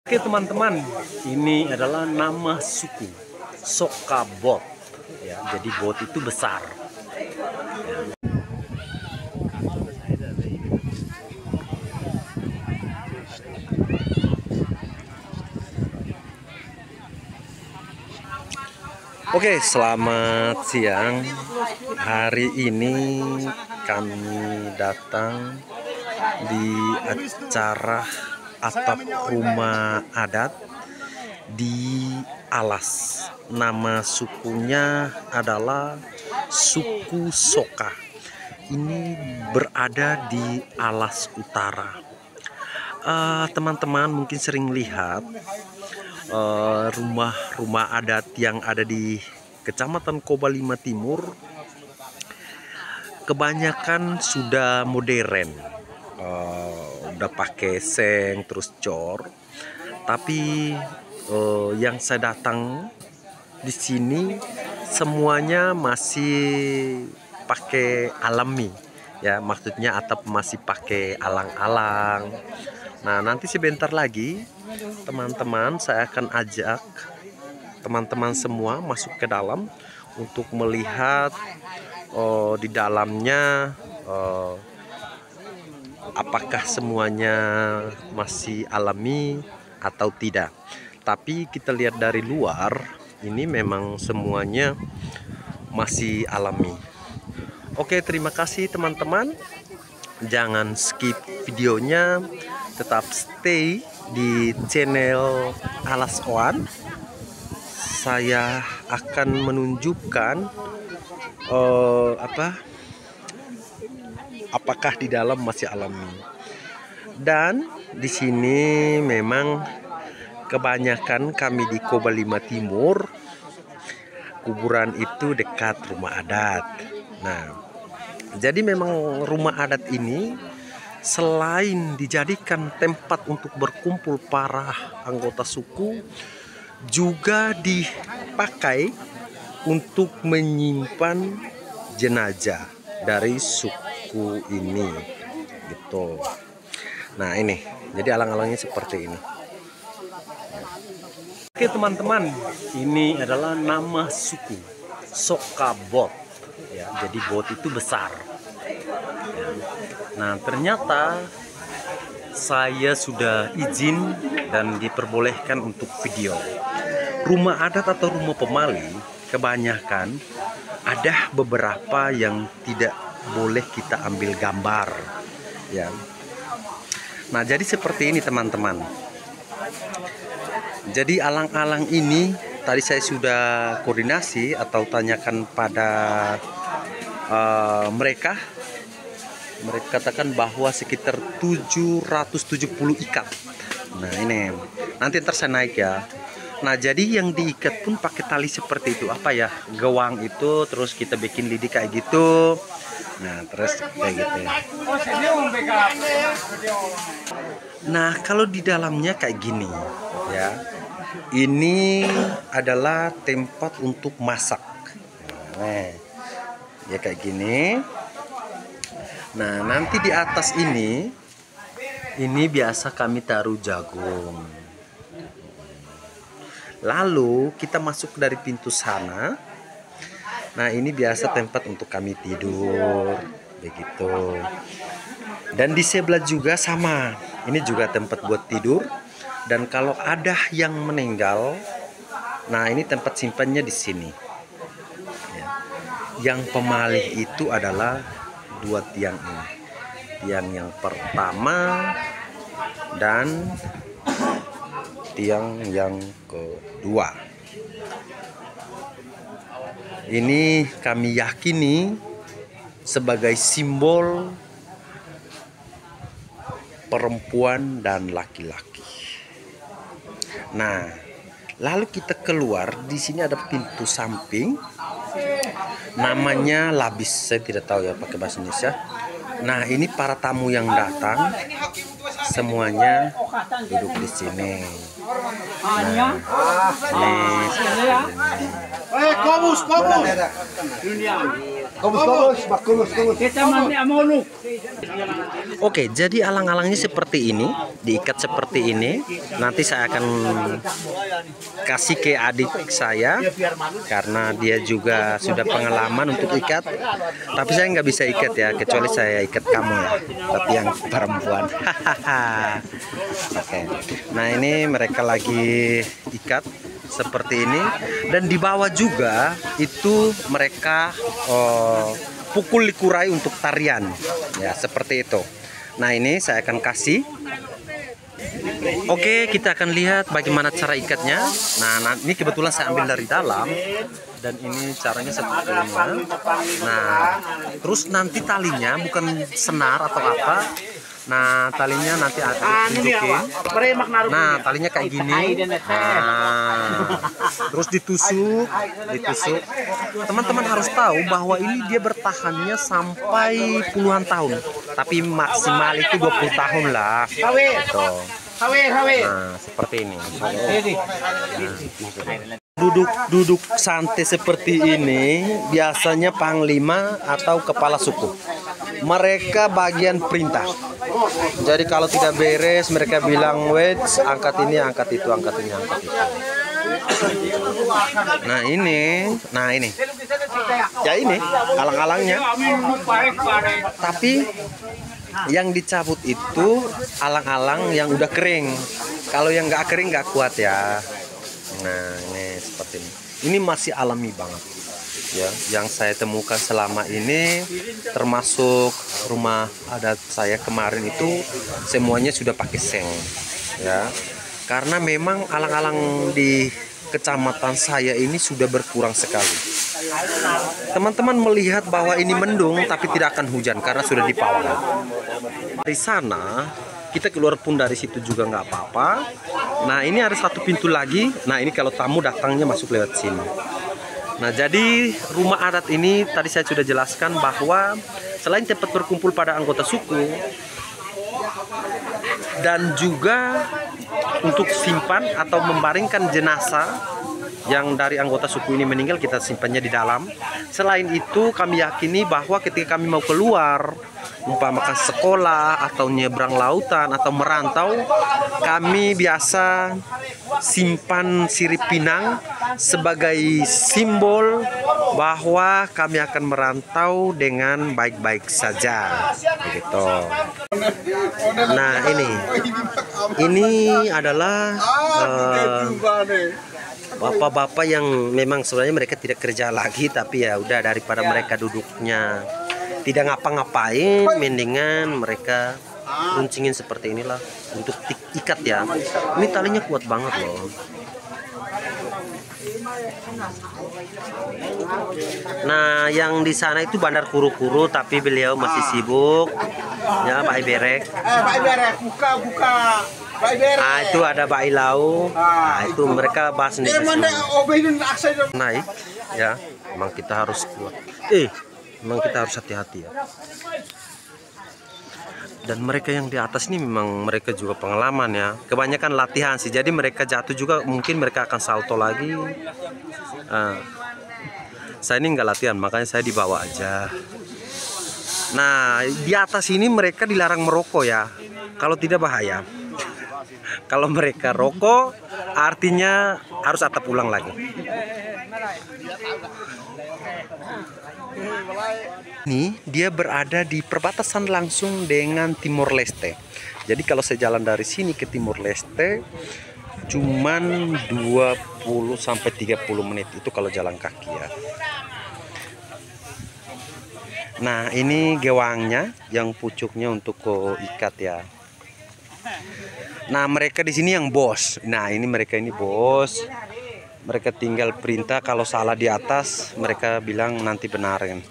Oke teman-teman, ini adalah nama suku Soka Bot. Ya, jadi bot itu besar. Oke, selamat siang. Hari ini kami datang di acara atap rumah adat di Alas. Nama sukunya adalah suku Soka. Ini berada di Alas Utara. Teman-teman mungkin sering lihat rumah-rumah adat yang ada di Kecamatan Kobalima Timur kebanyakan sudah modern, udah pakai seng terus cor. Tapi yang saya datang di sini semuanya masih pakai alami, ya, maksudnya atap masih pakai alang-alang. Nah, nanti sebentar lagi teman-teman saya akan ajak teman-teman semua masuk ke dalam untuk melihat di dalamnya apakah semuanya masih alami atau tidak. Tapi kita lihat dari luar, ini memang semuanya masih alami. Oke, terima kasih teman-teman. Jangan skip videonya, tetap stay di channel Alas Oan. Saya akan menunjukkan apakah di dalam masih alami. Dan di sini memang kebanyakan kami di Kobalima Timur, kuburan itu dekat rumah adat. Nah, jadi memang rumah adat ini selain dijadikan tempat untuk berkumpul para anggota suku, juga dipakai untuk menyimpan jenazah dari suku ini, gitu. Nah, ini jadi alang-alangnya seperti ini. Oke teman-teman, ini adalah nama suku Soka Bot. Ya, jadi bot itu besar. Ya. Nah, ternyata saya sudah izin dan diperbolehkan untuk video. Rumah adat atau rumah pemali kebanyakan ada beberapa yang tidak boleh kita ambil gambar, ya. Nah, jadi seperti ini teman-teman. Jadi alang-alang ini tadi saya sudah koordinasi atau tanyakan pada mereka katakan bahwa sekitar 770 ikat. Nah, ini nanti ntar saya naik ya. Nah, jadi yang diikat pun pakai tali seperti itu, apa ya, gewang itu, terus kita bikin lidi kayak gitu. Nah, terus kayak gitu ya. Nah, kalau di dalamnya kayak gini ya, ini adalah tempat untuk masak. Nah, ya kayak gini. Nah, nanti di atas ini biasa kami taruh jagung. Lalu kita masuk dari pintu sana. Nah, ini biasa tempat untuk kami tidur, begitu. Dan di sebelah juga sama. Ini juga tempat buat tidur. Dan kalau ada yang meninggal, nah ini tempat simpannya di sini. Ya. Yang pemalih itu adalah dua tiang ini. Tiang yang pertama dan tiang yang kedua. Ini kami yakini sebagai simbol perempuan dan laki-laki. Nah, lalu kita keluar, di sini ada pintu samping, namanya labis, saya tidak tahu ya pakai bahasa Indonesia. Nah, ini para tamu yang datang semuanya duduk di sini. Nah, Oke, jadi alang-alangnya seperti ini, diikat seperti ini. Nanti saya akan kasih ke adik saya karena dia juga sudah pengalaman untuk ikat. Tapi saya nggak bisa ikat ya, kecuali saya ikat kamu ya. Tapi yang perempuan. Oke. Nah ini mereka lagi ikat seperti ini, dan di bawah juga itu mereka pukul likurai untuk tarian ya, seperti itu. Nah ini saya akan kasih. Oke, kita akan lihat bagaimana cara ikatnya. Nah ini kebetulan saya ambil dari dalam, dan ini caranya seperti ini. Nah terus nanti talinya bukan senar atau apa. Nah talinya nanti akan tunjukin. Nah talinya kayak gini. Nah, terus ditusuk. Teman-teman harus tahu bahwa ini dia bertahannya sampai puluhan tahun. Tapi maksimal itu 20 tahun lah. Gitu. Nah seperti ini. Duduk santai seperti ini biasanya panglima atau kepala suku. Mereka bagian perintah. Jadi kalau tidak beres mereka bilang, wait, angkat ini, angkat itu, angkat ini, angkat itu. Nah ini ya, ini alang-alangnya. Tapi yang dicabut itu alang-alang yang udah kering. Kalau yang nggak kering nggak kuat ya. Nah ini seperti ini. Ini masih alami banget ya, yang saya temukan selama ini, termasuk rumah adat saya kemarin itu semuanya sudah pakai seng ya, karena memang alang-alang di kecamatan saya ini sudah berkurang sekali. Teman-teman melihat bahwa ini mendung tapi tidak akan hujan karena sudah di pawang. Dari sana kita keluar pun dari situ juga nggak apa-apa. Nah ini ada satu pintu lagi. Nah ini kalau tamu datangnya masuk lewat sini. Nah jadi rumah adat ini tadi saya sudah jelaskan bahwa selain tempat berkumpul pada anggota suku, dan juga untuk simpan atau membaringkan jenazah yang dari anggota suku ini meninggal, kita simpannya di dalam. Selain itu kami yakini bahwa ketika kami mau keluar, umpamakan sekolah atau nyebrang lautan atau merantau, kami biasa simpan sirip pinang sebagai simbol bahwa kami akan merantau dengan baik-baik saja, begitu. Nah ini adalah bapak-bapak yang memang sebenarnya mereka tidak kerja lagi, tapi ya udah, daripada mereka duduknya tidak ngapa-ngapain, mendingan mereka runcingin seperti inilah untuk ikat ya. Ini talinya kuat banget loh. Nah yang di sana itu Bandar Kuru-Kuru, tapi beliau masih sibuk ya, Pak Iberek. Pak Iberek buka. Pak Iberek. Nah itu ada Pak Ilau. Nah itu mereka bahas sendiri. Naik ya, memang kita harus kuat. Memang kita harus hati-hati ya. Dan mereka yang di atas ini memang mereka juga pengalaman ya. Kebanyakan latihan sih. Jadi mereka jatuh juga mungkin mereka akan salto lagi. Saya ini nggak latihan, makanya saya dibawa aja. Nah di atas ini mereka dilarang merokok ya. Kalau tidak bahaya. Kalau mereka rokok artinya harus atap ulang lagi. Ini dia berada di perbatasan langsung dengan Timor Leste. Jadi kalau saya jalan dari sini ke Timor Leste cuman 20 sampai 30 menit itu kalau jalan kaki ya. Nah, ini gewangnya yang pucuknya untuk ikat ya. Nah, mereka di sini yang bos. Nah, ini mereka ini bos. Mereka tinggal perintah, kalau salah di atas mereka bilang nanti benarin.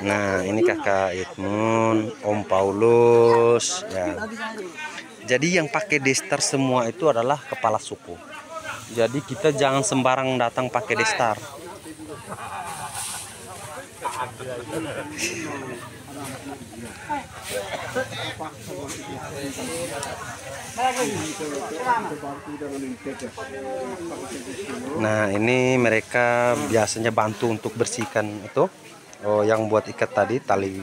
Nah ini kakak Edmund, Om Paulus ya. Jadi yang pakai destar semua itu adalah kepala suku. Jadi kita jangan sembarang datang pakai destar. Nah, ini mereka biasanya bantu untuk bersihkan itu. Oh, yang buat ikat tadi tali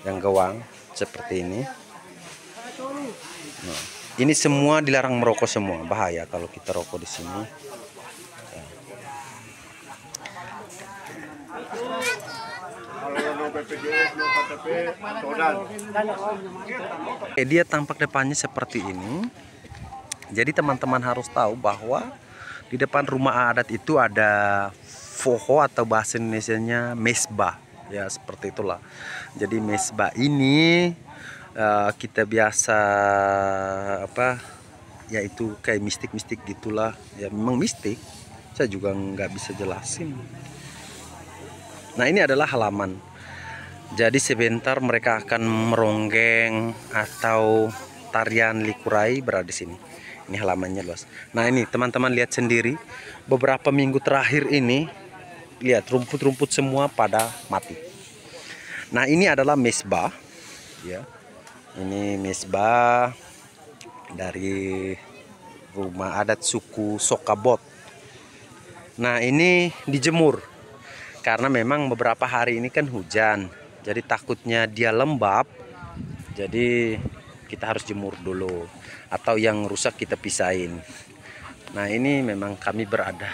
yang gawang seperti ini. Nah, ini semua dilarang merokok semua, bahaya kalau kita rokok di sini. Dia tampak depannya seperti ini. Jadi teman-teman harus tahu bahwa di depan rumah adat itu ada foho atau bahasa Indonesianya mesbah, ya seperti itulah. Jadi mesbah ini kita biasa apa, yaitu kayak mistik-mistik gitulah. Ya memang mistik, saya juga nggak bisa jelasin. Nah, ini adalah halaman. Jadi sebentar mereka akan meronggeng atau tarian likurai berada di sini. Ini halamannya luas. Nah, ini teman-teman lihat sendiri, beberapa minggu terakhir ini lihat rumput-rumput semua pada mati. Nah, ini adalah mesbah, ya. Ini mesbah dari rumah adat suku Sokabot. Nah, ini dijemur karena memang beberapa hari ini kan hujan. Jadi takutnya dia lembab, jadi kita harus jemur dulu, atau yang rusak kita pisahin. Nah, ini memang kami berada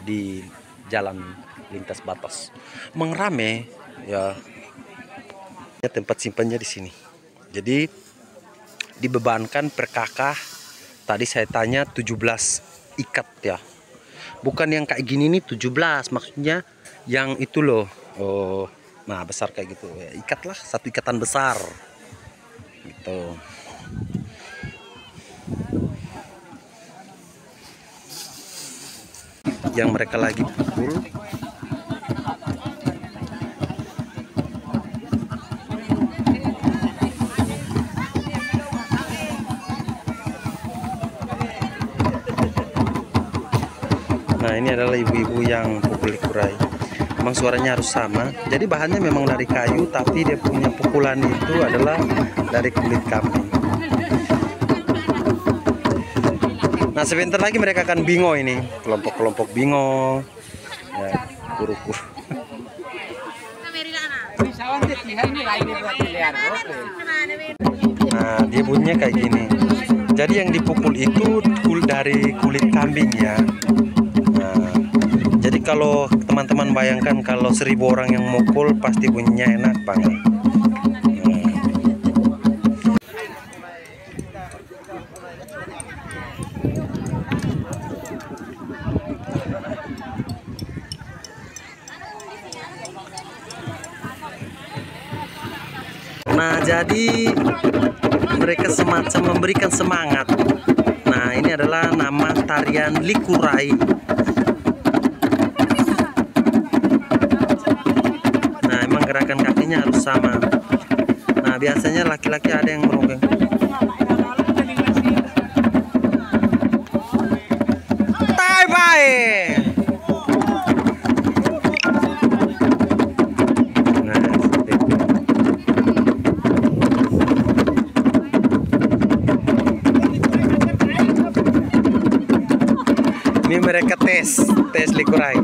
di jalan lintas batas. Mengrame ya, tempat simpannya di sini. Jadi dibebankan per kakak. Tadi saya tanya 17 ikat ya. Bukan yang kayak gini nih 17, maksudnya yang itu loh. Oh, nah besar kayak gitu ya, ikatlah satu ikatan besar gitu. Yang mereka lagi pukul. Nah, ini adalah ibu-ibu yang pukul likurai. Memang suaranya harus sama. Jadi bahannya memang dari kayu, tapi dia punya pukulan itu adalah dari kulit kambing. Nah, sebentar lagi mereka akan bingo ini, kelompok-kelompok bingo, ya, kuru-kuru. Nah, dia bunyinya kayak gini. Jadi yang dipukul itu dari kulit kambing ya. Nah, jadi kalau teman-teman bayangkan kalau 1000 orang yang mukul pasti bunyinya enak banget. Nah, jadi mereka semacam memberikan semangat. Nah, ini adalah nama tarian likurai. Nah, emang gerakan kakinya harus sama. Nah, biasanya laki-laki ada yang meronggeng. Bye-bye. Ini mereka tes likurai.